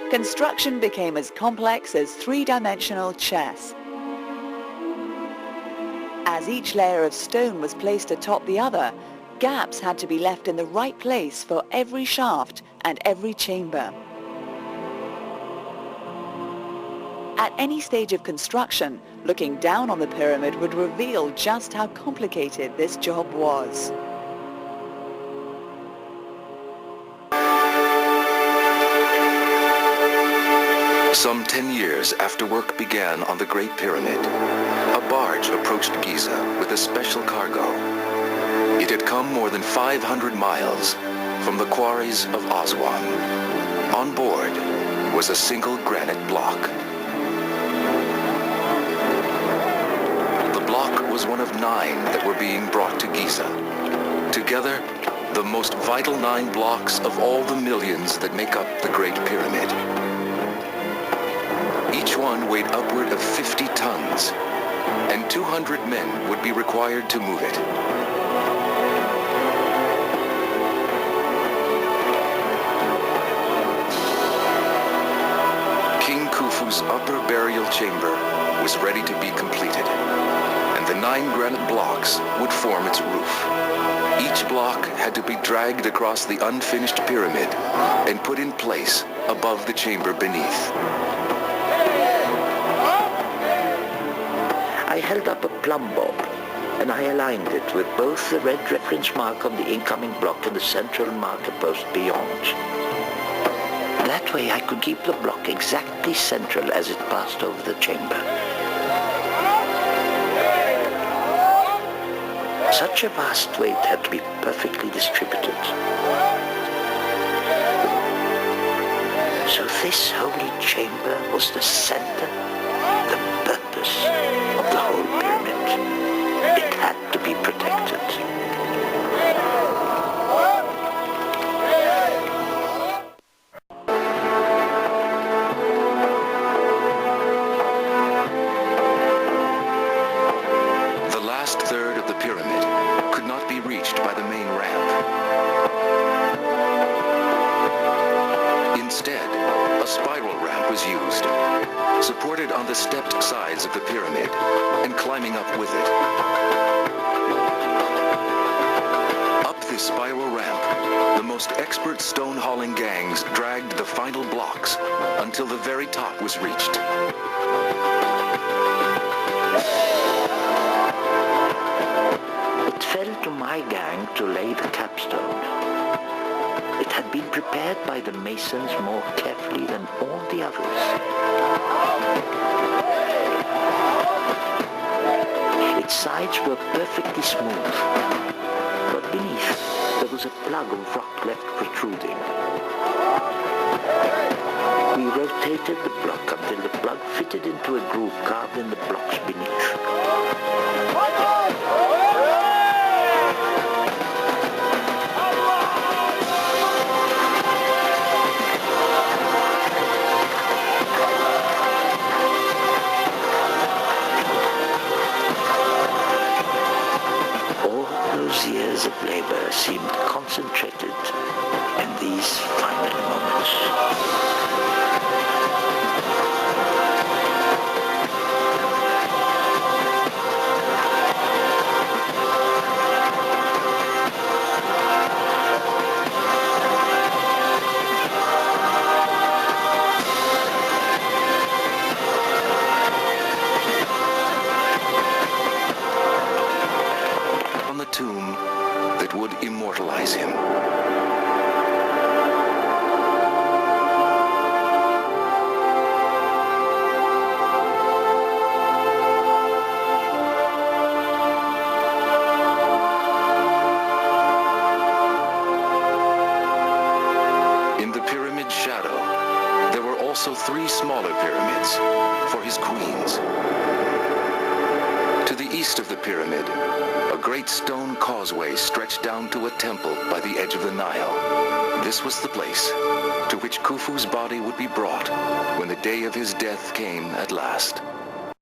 construction became as complex as three-dimensional chess. As each layer of stone was placed atop the other, gaps had to be left in the right place for every shaft and every chamber. At any stage of construction, looking down on the pyramid would reveal just how complicated this job was. Some 10 years after work began on the Great Pyramid, a barge approached Giza with a special cargo. It had come more than 500 miles from the quarries of Aswan. On board was a single granite block. The block was one of 9 that were being brought to Giza. Together, the most vital 9 blocks of all the millions that make up the Great Pyramid. Each one weighed upward of 50 tons, and 200 men would be required to move it. King Khufu's upper burial chamber was ready to be completed, and the 9 granite blocks would form its roof. Each block had to be dragged across the unfinished pyramid and put in place above the chamber beneath. I held up a plumb bob, and I aligned it with both the red reference mark on the incoming block and the central marker post beyond. That way I could keep the block exactly central as it passed over the chamber. Such a vast weight had to be perfectly distributed. So this holy chamber was the center, the purpose of the whole pyramid. It had to be protected. The last third of the pyramid could not be reached by the main ramp. Instead, a spiral ramp was used, supported on the stepped sides of the pyramid and climbing up with it. Up this spiral ramp, the most expert stone hauling gangs dragged the final blocks until the very top was reached. It fell to my gang to lay the capstone. It had been prepared by the masons more carefully than all the others. Its sides were perfectly smooth, but beneath there was a plug of rock left protruding. We rotated the block until the plug fitted into a groove carved in the blocks beneath. Years of labor seemed concentrated in these final moments. On the tomb that would immortalize him. In the pyramid's shadow, there were also 3 smaller pyramids for his queens. To the east of the pyramid, a great stone causeway stretched down to a temple by the edge of the Nile. This was the place to which Khufu's body would be brought when the day of his death came at last.